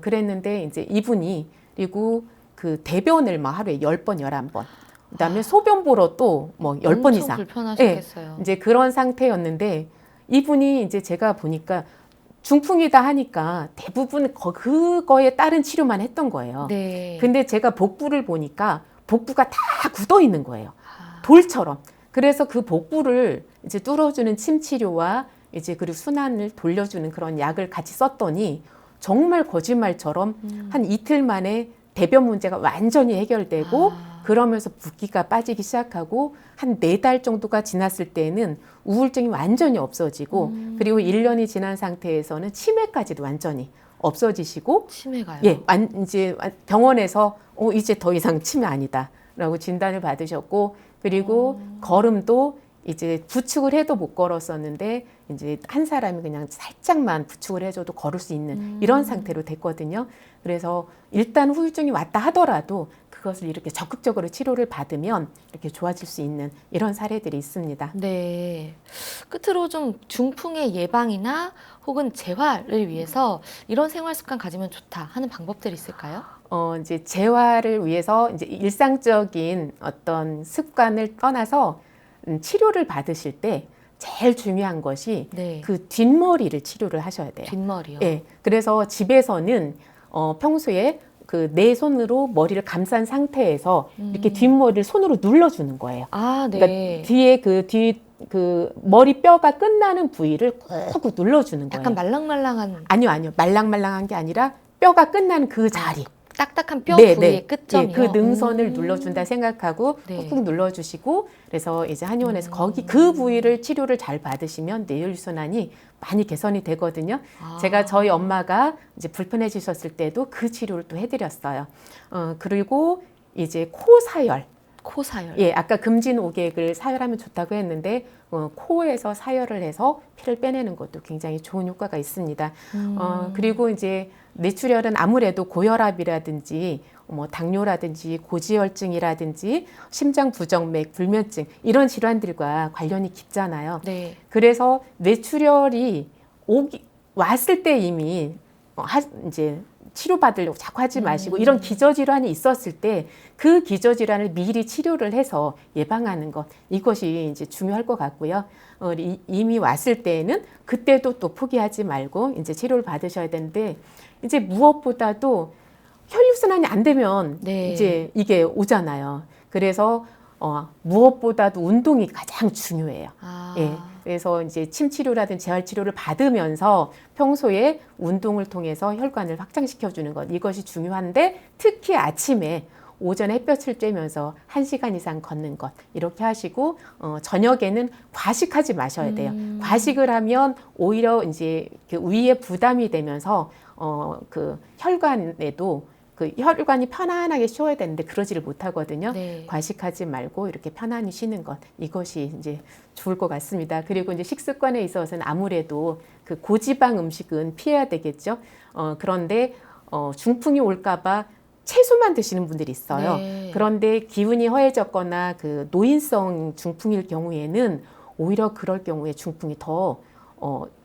그랬는데 이제 이분이 그리고 그 대변을 막 하루에 10번, 11번 그다음에 소변 보러 또 뭐 10번 엄청 이상 불편하셨겠어요. 이제 그런 상태였는데 이분이 이제 제가 보니까 중풍이다 하니까 대부분 그거에 따른 치료만 했던 거예요. 네. 근데 제가 복부를 보니까 복부가 다 굳어 있는 거예요. 돌처럼. 그래서 그 복부를 이제 뚫어주는 침 치료와 이제 그리고 순환을 돌려주는 그런 약을 같이 썼더니 정말 거짓말처럼 한 이틀 만에 대변 문제가 완전히 해결되고 그러면서 붓기가 빠지기 시작하고 한 4달 정도가 지났을 때는 우울증이 완전히 없어지고 그리고 1년이 지난 상태에서는 치매까지도 완전히 없어지시고 치매가요. 예, 이제 병원에서 이제 더 이상 치매 아니다라고 진단을 받으셨고 그리고 걸음도 이제 부축을 해도 못 걸었었는데 이제 한 사람이 그냥 살짝만 부축을 해줘도 걸을 수 있는 이런 상태로 됐거든요. 그래서 일단 후유증이 왔다 하더라도 그것을 이렇게 적극적으로 치료를 받으면 이렇게 좋아질 수 있는 이런 사례들이 있습니다. 네. 끝으로 좀 중풍의 예방이나 혹은 재활을 위해서 이런 생활 습관 가지면 좋다 하는 방법들이 있을까요? 이제 재활을 위해서 이제 일상적인 어떤 습관을 떠나서 치료를 받으실 때 제일 중요한 것이 네. 그 뒷머리를 치료를 하셔야 돼요. 뒷머리요. 예. 그래서 집에서는 평소에 그 내 손으로 머리를 감싼 상태에서 이렇게 뒷머리를 손으로 눌러주는 거예요. 네. 그러니까 뒤에 그 머리 뼈가 끝나는 부위를 꾹꾹 눌러주는 거예요. 약간 말랑말랑한 아니요. 말랑말랑한 게 아니라 뼈가 끝나는 그 자리. 딱딱한 뼈 네, 부위의 네. 끝점이요. 예, 그 능선을 눌러준다 생각하고 네. 꾹꾹 눌러주시고 그래서 이제 한의원에서 거기 그 부위를 치료를 잘 받으시면 뇌혈순환이 많이 개선이 되거든요. 제가 저희 엄마가 이제 불편해지셨을 때도 그 치료를 또 해드렸어요. 그리고 이제 코 사열. 코 사열. 예, 아까 금진 오객을 사열하면 좋다고 했는데 코에서 사열을 해서 피를 빼내는 것도 굉장히 좋은 효과가 있습니다. 그리고 이제 뇌출혈은 아무래도 고혈압이라든지 뭐 당뇨라든지 고지혈증이라든지 심장 부정맥, 불면증 이런 질환들과 관련이 깊잖아요. 네. 그래서 뇌출혈이 왔을 때 이미 이제 치료받으려고 자꾸 하지 마시고 이런 기저질환이 있었을 때 그 기저질환을 미리 치료를 해서 예방하는 것 이것이 이제 중요할 것 같고요. 이미 왔을 때에는 그때도 또 포기하지 말고 이제 치료를 받으셔야 되는데 이제 무엇보다도 혈류순환이 안 되면 네. 이제 이게 오잖아요. 그래서 무엇보다도 운동이 가장 중요해요. 아. 예. 그래서 이제 침 치료라든지 재활 치료를 받으면서 평소에 운동을 통해서 혈관을 확장시켜 주는 것 이것이 중요한데 특히 아침에 오전에 햇볕을 쬐면서 1시간 이상 걷는 것 이렇게 하시고 저녁에는 과식하지 마셔야 돼요. 과식을 하면 오히려 이제 그 위에 부담이 되면서 그 혈관에도 그 혈관이 편안하게 쉬어야 되는데 그러지를 못하거든요. 네. 과식하지 말고 이렇게 편안히 쉬는 것 이것이 이제 좋을 것 같습니다. 그리고 이제 식습관에 있어서는 아무래도 그 고지방 음식은 피해야 되겠죠. 그런데 중풍이 올까봐 채소만 드시는 분들이 있어요. 네. 그런데 기운이 허해졌거나 그 노인성 중풍일 경우에는 오히려 그럴 경우에 중풍이 더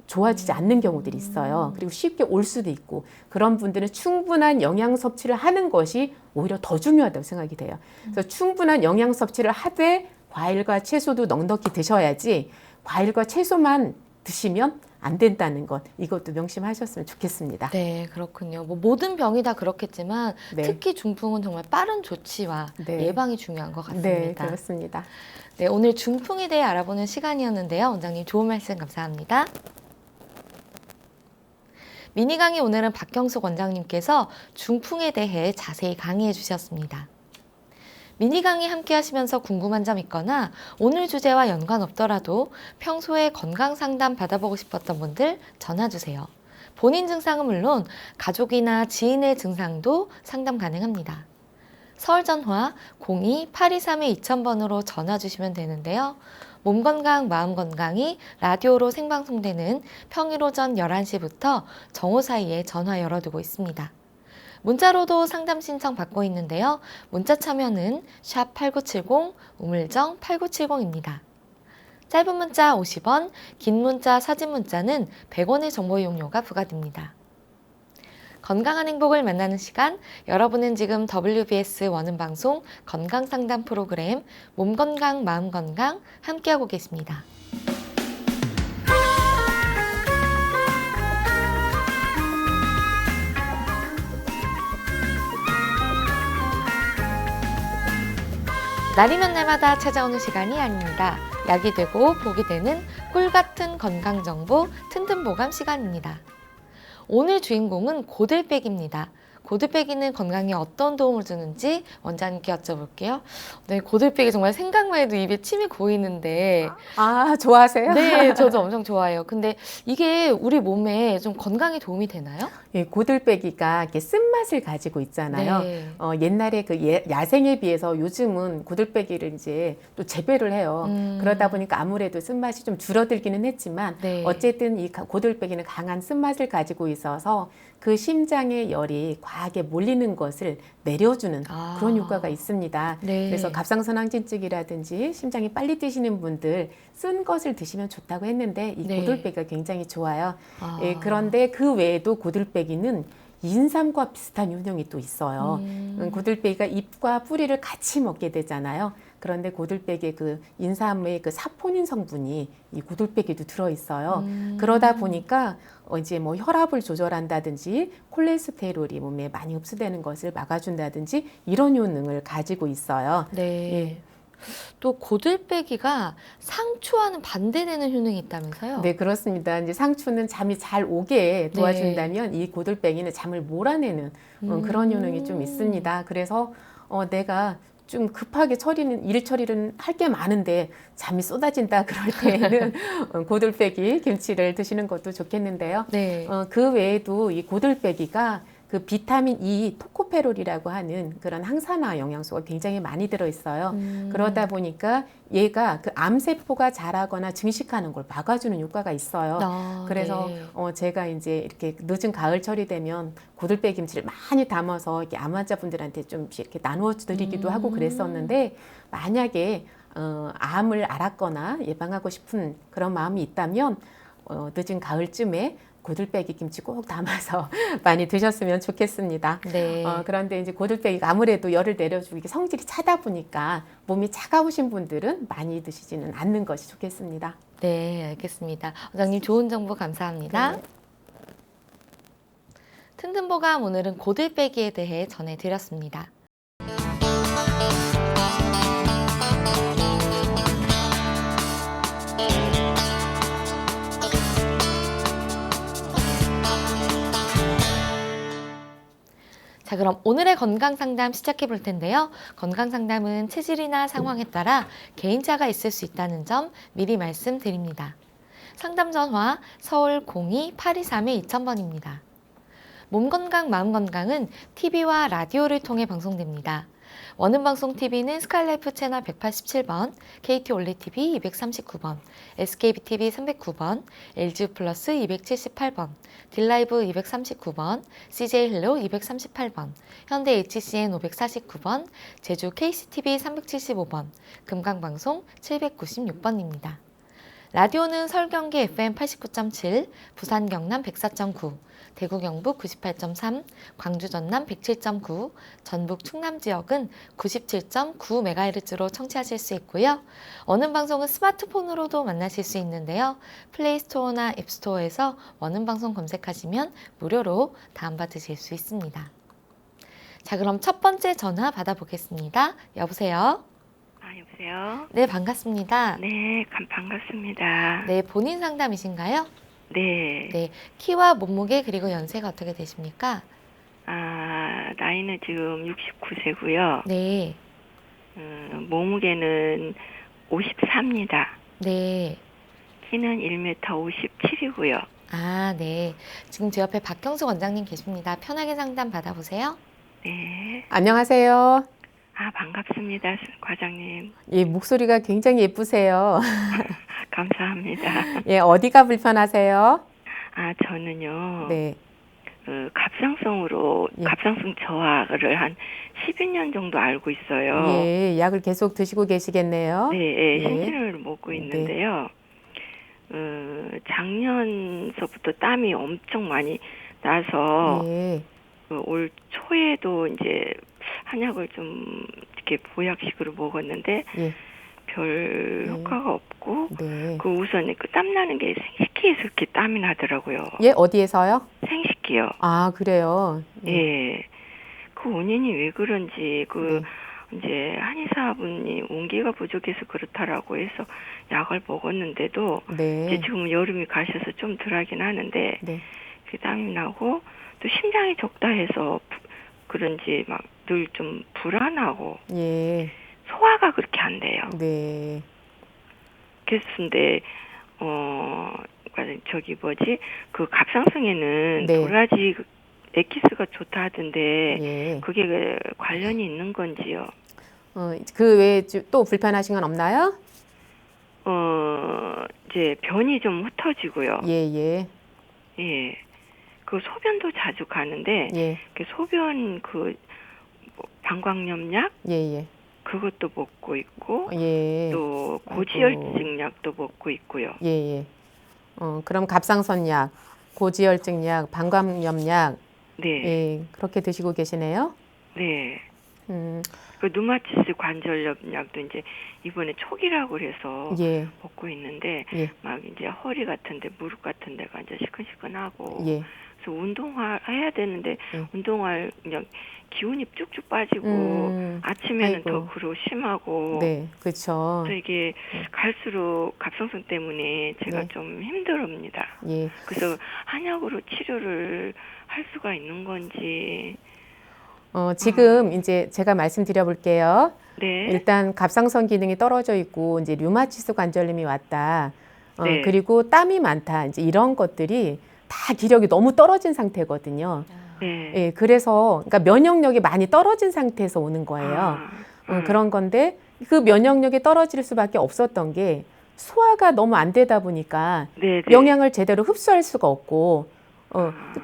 좋아지지 않는 경우들이 있어요. 그리고 쉽게 올 수도 있고 그런 분들은 충분한 영양 섭취를 하는 것이 오히려 더 중요하다고 생각이 돼요. 그래서 충분한 영양 섭취를 하되 과일과 채소도 넉넉히 드셔야지 과일과 채소만 드시면 안 된다는 것 이것도 명심하셨으면 좋겠습니다. 네, 그렇군요. 뭐 모든 병이 다 그렇겠지만 네. 특히 중풍은 정말 빠른 조치와 네. 예방이 중요한 것 같습니다. 네, 그렇습니다. 네, 오늘 중풍에 대해 알아보는 시간이었는데요. 원장님 좋은 말씀 감사합니다. 미니 강의 오늘은 박경숙 원장님께서 중풍에 대해 자세히 강의해 주셨습니다. 미니 강의 함께 하시면서 궁금한 점 있거나 오늘 주제와 연관 없더라도 평소에 건강 상담 받아보고 싶었던 분들 전화 주세요. 본인 증상은 물론 가족이나 지인의 증상도 상담 가능합니다. 서울 전화 02-823-2000번으로 전화 주시면 되는데요. 몸 건강, 마음 건강이 라디오로 생방송되는 평일 오전 11시부터 정오 사이에 전화 열어두고 있습니다. 문자로도 상담 신청 받고 있는데요. 문자 참여는 샵8970, 우물정 8970입니다. 짧은 문자 50원, 긴 문자, 사진 문자는 100원의 정보 이용료가 부과됩니다. 건강한 행복을 만나는 시간, 여러분은 지금 WBS 원음방송 건강상담 프로그램 몸건강, 마음건강 함께하고 계십니다. 날이면 날마다 찾아오는 시간이 아닙니다. 약이 되고 복이 되는 꿀같은 건강정보 튼튼보감 시간입니다. 오늘 주인공은 고들빼기입니다. 고들빼기는 건강에 어떤 도움을 주는지 원장님께 여쭤볼게요. 네, 고들빼기 정말 생각만 해도 입에 침이 고이는데. 아, 좋아하세요? 네, 저도 엄청 좋아해요. 근데 이게 우리 몸에 좀 건강에 도움이 되나요? 예, 고들빼기가 이렇게 쓴맛을 가지고 있잖아요. 네. 옛날에 그 야생에 비해서 요즘은 고들빼기를 이제 또 재배를 해요. 그러다 보니까 아무래도 쓴맛이 좀 줄어들기는 했지만 네. 어쨌든 이 고들빼기는 강한 쓴맛을 가지고 있어서 그 심장의 열이 과하게 몰리는 것을 내려주는 아. 그런 효과가 있습니다. 네. 그래서 갑상선항진증이라든지 심장이 빨리 뛰시는 분들 쓴 것을 드시면 좋다고 했는데 이 네. 고들빼기가 굉장히 좋아요. 아. 예, 그런데 그 외에도 고들빼기는 인삼과 비슷한 효능이 또 있어요. 고들빼기가 잎과 뿌리를 같이 먹게 되잖아요. 그런데 고들빼기의 그 인삼의 그 사포닌 성분이 이 고들빼기도 들어있어요. 그러다 보니까 이제 뭐 혈압을 조절한다든지 콜레스테롤이 몸에 많이 흡수되는 것을 막아준다든지 이런 효능을 가지고 있어요. 네. 예. 또 고들빼기가 상추와는 반대되는 효능이 있다면서요? 네, 그렇습니다. 이제 상추는 잠이 잘 오게 도와준다면 이 고들빼기는 잠을 몰아내는 그런 효능이 좀 있습니다. 그래서 내가 좀 급하게 일 처리는 할 게 많은데 잠이 쏟아진다 그럴 때에는 고들빼기 김치를 드시는 것도 좋겠는데요. 네. 그 외에도 이 고들빼기가 그 비타민 E 토코페롤이라고 하는 그런 항산화 영양소가 굉장히 많이 들어있어요. 그러다 보니까 얘가 그 암세포가 자라거나 증식하는 걸 막아주는 효과가 있어요. 아, 그래서 네. 제가 이제 이렇게 늦은 가을철이 되면 고들빼기 김치를 많이 담아서 이렇게 암 환자분들한테 좀 이렇게 나누어 드리기도 하고 그랬었는데 만약에 암을 앓았거나 예방하고 싶은 그런 마음이 있다면 늦은 가을쯤에 고들빼기 김치 꼭 담아서 많이 드셨으면 좋겠습니다. 네. 그런데 이제 고들빼기가 아무래도 열을 내려주고 이게 성질이 차다 보니까 몸이 차가우신 분들은 많이 드시지는 않는 것이 좋겠습니다. 네, 알겠습니다. 원장님 좋은 정보 감사합니다. 네. 튼튼보감 오늘은 고들빼기에 대해 전해드렸습니다. 자, 그럼 오늘의 건강 상담 시작해 볼 텐데요. 건강 상담은 체질이나 상황에 따라 개인차가 있을 수 있다는 점 미리 말씀드립니다. 상담 전화 서울 02-823-2000번입니다. 몸 건강, 마음 건강은 TV와 라디오를 통해 방송됩니다. 원음방송 TV는 스카이라이프 채널 187번, KT 올레 TV 239번, SKBTV 309번, LG 플러스 278번, 딜라이브 239번, CJ 헬로 238번, 현대 HCN 549번, 제주 KCTV 375번, 금강방송 796번입니다. 라디오는 서울 경기 FM 89.7, 부산 경남 104.9, 대구 경북 98.3, 광주 전남 107.9, 전북 충남 지역은 97.9MHz로 청취하실 수 있고요. 원음방송은 스마트폰으로도 만나실 수 있는데요. 플레이스토어나 앱스토어에서 원음방송 검색하시면 무료로 다운받으실 수 있습니다. 자, 그럼 첫 번째 전화 받아보겠습니다. 여보세요? 여보세요? 네, 반갑습니다. 네, 반갑습니다. 네, 본인 상담이신가요? 네. 네, 키와 몸무게 그리고 연세가 어떻게 되십니까? 나이는 지금 69세고요. 네, 몸무게는 54입니다. 네. 키는 1m 57이고요. 아, 네. 지금 제 옆에 박경수 원장님 계십니다. 편하게 상담 받아보세요. 네. 안녕하세요. 반갑습니다, 과장님. 예, 목소리가 굉장히 예쁘세요. 감사합니다. 예, 어디가 불편하세요? 저는요, 네. 갑상선으로, 예. 갑상선 저하를 한 12년 정도 알고 있어요. 예, 약을 계속 드시고 계시겠네요. 네, 예. 현진을 먹고 있는데요. 작년서부터 땀이 엄청 많이 나서 예. 올 초에도 이제 한약을 좀 이렇게 보약식으로 먹었는데 예. 별 효과가 없고 네. 우선 땀 나는 게 생식기에서 이렇게 땀이 나더라고요. 예, 어디에서요? 생식기요. 아, 그래요. 예. 그 원인이 왜 그런지 네. 이제 한의사분이 온기가 부족해서 그렇다라고 해서 약을 먹었는데도 네. 이제 지금 여름이 가셔서 좀 덜하긴 하는데 네. 그 땀이 나고 또 심장이 적다 해서 그런지 막 늘 좀 불안하고 예. 소화가 그렇게 안 돼요. 네. 그래서 근데 저기 뭐지 그 갑상선에는 네. 도라지 에키스가 좋다 하던데 예. 그게 관련이 있는 건지요? 그 외에 또 불편하신 건 없나요? 이제 변이 좀 흩어지고요. 예, 예. 예. 그 소변도 자주 가는데 예. 그 소변 방광염약 예, 예. 그것도 먹고 있고 예. 또 고지혈증 약도 먹고 있고요. 예, 예. 그럼 갑상선약, 고지혈증약, 방광염약, 네. 예, 그렇게 드시고 계시네요. 네. 음, 그 누마티스 관절염 약도 이제 이번에 초기라고 그래서 예, 먹고 있는데 예, 막 이제 허리 같은데 무릎 같은 데가 이제 시큰시큰하고 예. 그래서 운동화 해야 되는데 예. 운동할 그냥 기운이 쭉쭉 빠지고 아침에는 아이고. 더 그러 심하고 네, 그렇죠. 그래서 이게 갈수록 갑상선 때문에 제가 네. 좀 힘들합니다. 예. 그래서 한약으로 치료를 할 수가 있는 건지. 지금 이제 제가 말씀드려 볼게요. 네. 일단 갑상선 기능이 떨어져 있고 이제 류마티스 관절염이 왔다. 네. 그리고 땀이 많다. 이제 이런 것들이 다 기력이 너무 떨어진 상태거든요. 네. 예, 그래서 그러니까 면역력이 많이 떨어진 상태에서 오는 거예요. 그런 건데 그 면역력이 떨어질 수밖에 없었던 게 소화가 너무 안 되다 보니까 네, 네. 영양을 제대로 흡수할 수가 없고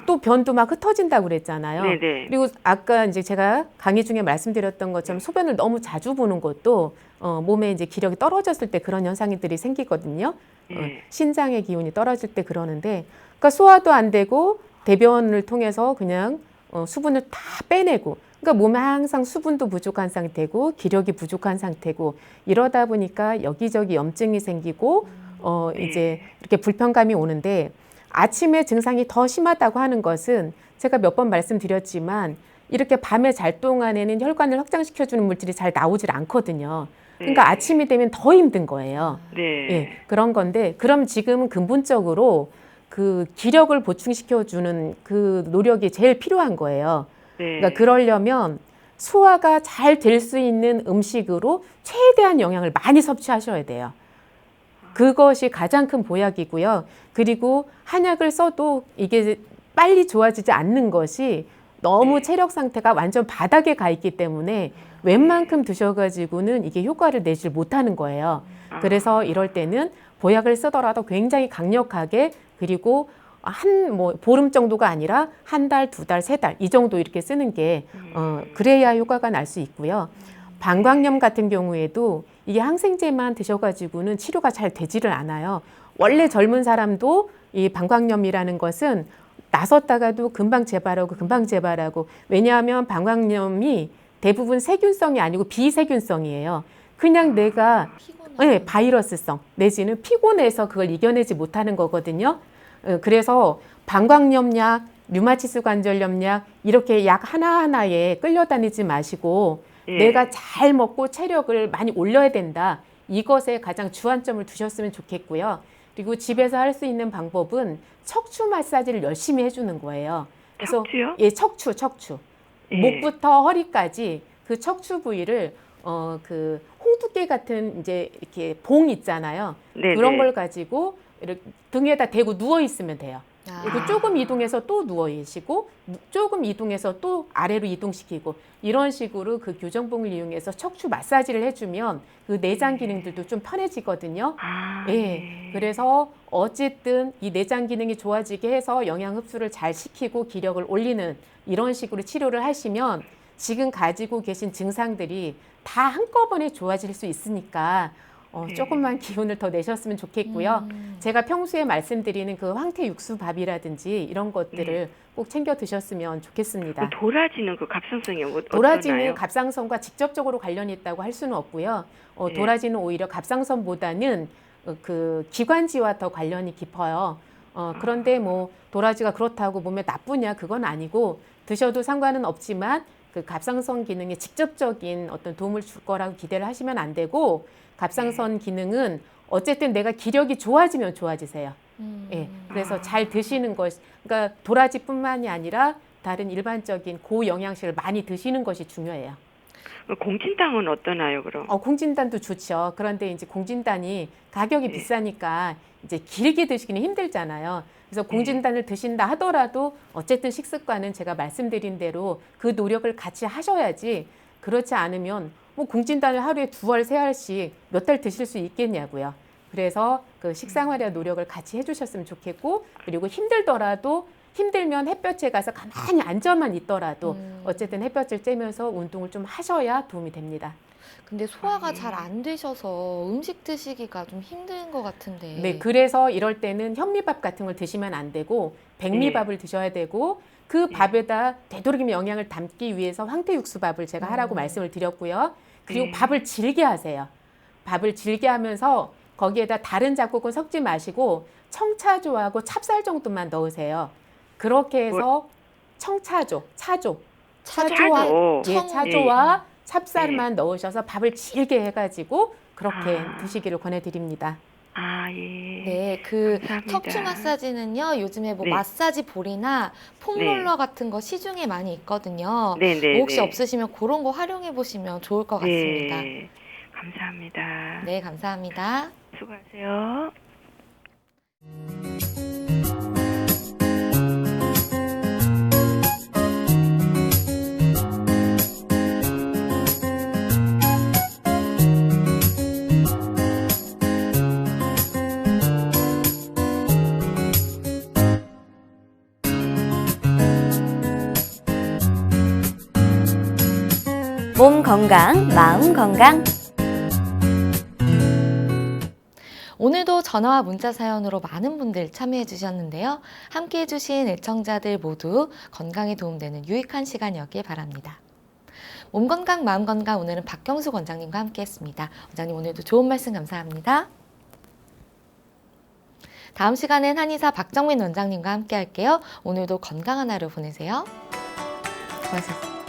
또 변도 막 흩어진다고 그랬잖아요. 네, 네. 그리고 아까 이제 제가 강의 중에 말씀드렸던 것처럼 소변을 너무 자주 보는 것도 몸에 이제 기력이 떨어졌을 때 그런 현상들이 생기거든요. 예. 신장의 기운이 떨어질 때 그러는데, 그러니까 소화도 안 되고 대변을 통해서 그냥 수분을 다 빼내고, 그러니까 몸에 항상 수분도 부족한 상태고 기력이 부족한 상태고, 이러다 보니까 여기저기 염증이 생기고 네. 이제 이렇게 불편감이 오는데, 아침에 증상이 더 심하다고 하는 것은 제가 몇 번 말씀드렸지만 이렇게 밤에 잘 동안에는 혈관을 확장시켜주는 물질이 잘 나오질 않거든요. 그러니까 네. 아침이 되면 더 힘든 거예요. 네. 예, 그런 건데, 그럼 지금은 근본적으로 그 기력을 보충시켜주는 그 노력이 제일 필요한 거예요. 네. 그러니까 그러려면 소화가 잘 될 수 있는 음식으로 최대한 영양을 많이 섭취하셔야 돼요. 그것이 가장 큰 보약이고요. 그리고 한약을 써도 이게 빨리 좋아지지 않는 것이 너무 네. 체력 상태가 완전 바닥에 가 있기 때문에 웬만큼 드셔가지고는 이게 효과를 내질 못하는 거예요. 그래서 이럴 때는 보약을 쓰더라도 굉장히 강력하게, 그리고 뭐 보름 정도가 아니라 한 달, 두 달, 세 달 이 정도 이렇게 쓰는 게 그래야 효과가 날 수 있고요. 방광염 같은 경우에도 이게 항생제만 드셔가지고는 치료가 잘 되지를 않아요. 원래 젊은 사람도 이 방광염이라는 것은 나섰다가도 금방 재발하고, 왜냐하면 방광염이 대부분 세균성이 아니고 비세균성이에요. 그냥 내가 피곤한. 바이러스성 내지는 피곤해서 그걸 이겨내지 못하는 거거든요. 그래서 방광염약, 류마티스 관절염약 이렇게 약 하나하나에 끌려다니지 마시고 예. 내가 잘 먹고 체력을 많이 올려야 된다. 이것에 가장 주안점을 두셨으면 좋겠고요. 그리고 집에서 할 수 있는 방법은 척추 마사지를 열심히 해주는 거예요. 그래서 척추요? 예, 척추. 예. 목부터 허리까지 그 척추 부위를 그 홍두깨 같은 이제 이렇게 봉 있잖아요. 네네. 그런 걸 가지고 이렇게 등에다 대고 누워 있으면 돼요. 그리고 조금 이동해서 또 누워 계시고, 조금 이동해서 또 아래로 이동시키고, 이런 식으로 그 교정봉을 이용해서 척추 마사지를 해주면 그 내장 기능들도 좀 편해지거든요. 예. 그래서 어쨌든 이 내장 기능이 좋아지게 해서 영양 흡수를 잘 시키고 기력을 올리는 이런 식으로 치료를 하시면 지금 가지고 계신 증상들이 다 한꺼번에 좋아질 수 있으니까 조금만 기운을 더 내셨으면 좋겠고요. 제가 평소에 말씀드리는 그 황태 육수밥이라든지 이런 것들을 꼭 챙겨 드셨으면 좋겠습니다. 도라지는 그 갑상선이 어떠나요? 도라지는 갑상선과 직접적으로 관련이 있다고 할 수는 없고요. 예. 도라지는 오히려 갑상선보다는 그 기관지와 더 관련이 깊어요. 그런데 뭐 도라지가 그렇다고 몸에 나쁘냐, 그건 아니고 드셔도 상관은 없지만 그 갑상선 기능에 직접적인 어떤 도움을 줄 거라고 기대를 하시면 안 되고, 갑상선 기능은 어쨌든 내가 기력이 좋아지면 좋아지세요. 예, 그래서 잘 드시는 것, 그러니까 도라지뿐만이 아니라 다른 일반적인 고영양식을 많이 드시는 것이 중요해요. 공진당은 어떠나요, 그럼? 공진단도 좋죠. 그런데 이제 공진단이 가격이 예. 비싸니까 이제 길게 드시기는 힘들잖아요. 그래서 공진단을 드신다 하더라도 어쨌든 식습관은 제가 말씀드린 대로 그 노력을 같이 하셔야지, 그렇지 않으면 뭐 공진단을 하루에 2알, 3알씩 몇 달 드실 수 있겠냐고요. 그래서 그 식생활의 노력을 같이 해주셨으면 좋겠고, 그리고 힘들면 햇볕에 가서 가만히 앉아만 있더라도 어쨌든 햇볕을 쬐면서 운동을 좀 하셔야 도움이 됩니다. 근데 소화가 잘 안 되셔서 음식 드시기가 좀 힘든 것 같은데. 네, 그래서 이럴 때는 현미밥 같은 걸 드시면 안 되고 백미밥을 드셔야 되고, 그 밥에다 되도록이면 영양을 담기 위해서 황태육수밥을 제가 하라고 말씀을 드렸고요. 그리고 밥을 질게 하세요. 밥을 질게 하면서 거기에다 다른 잡곡은 섞지 마시고 청차조하고 찹쌀 정도만 넣으세요. 그렇게 해서 차조와 차조. 예, 차조와 찹쌀만 넣으셔서 밥을 질게 해가지고 그렇게 드시기를 권해드립니다. 아, 예. 네, 그 감사합니다. 척추 마사지는요, 요즘에 뭐 네. 마사지 볼이나 폼롤러 같은 거 시중에 많이 있거든요. 네네. 뭐 혹시 없으시면 그런 거 활용해 보시면 좋을 것 같습니다. 네. 감사합니다. 네, 감사합니다. 수고하세요. 몸 건강, 마음 건강. 오늘도 전화와 문자 사연으로 많은 분들 참여해 주셨는데요. 함께 해주신 애청자들 모두 건강에 도움되는 유익한 시간이었길 바랍니다. 몸 건강, 마음 건강, 오늘은 박경수 원장님과 함께 했습니다. 원장님 오늘도 좋은 말씀 감사합니다. 다음 시간엔 한의사 박정민 원장님과 함께 할게요. 오늘도 건강한 하루 보내세요. 고맙습니다.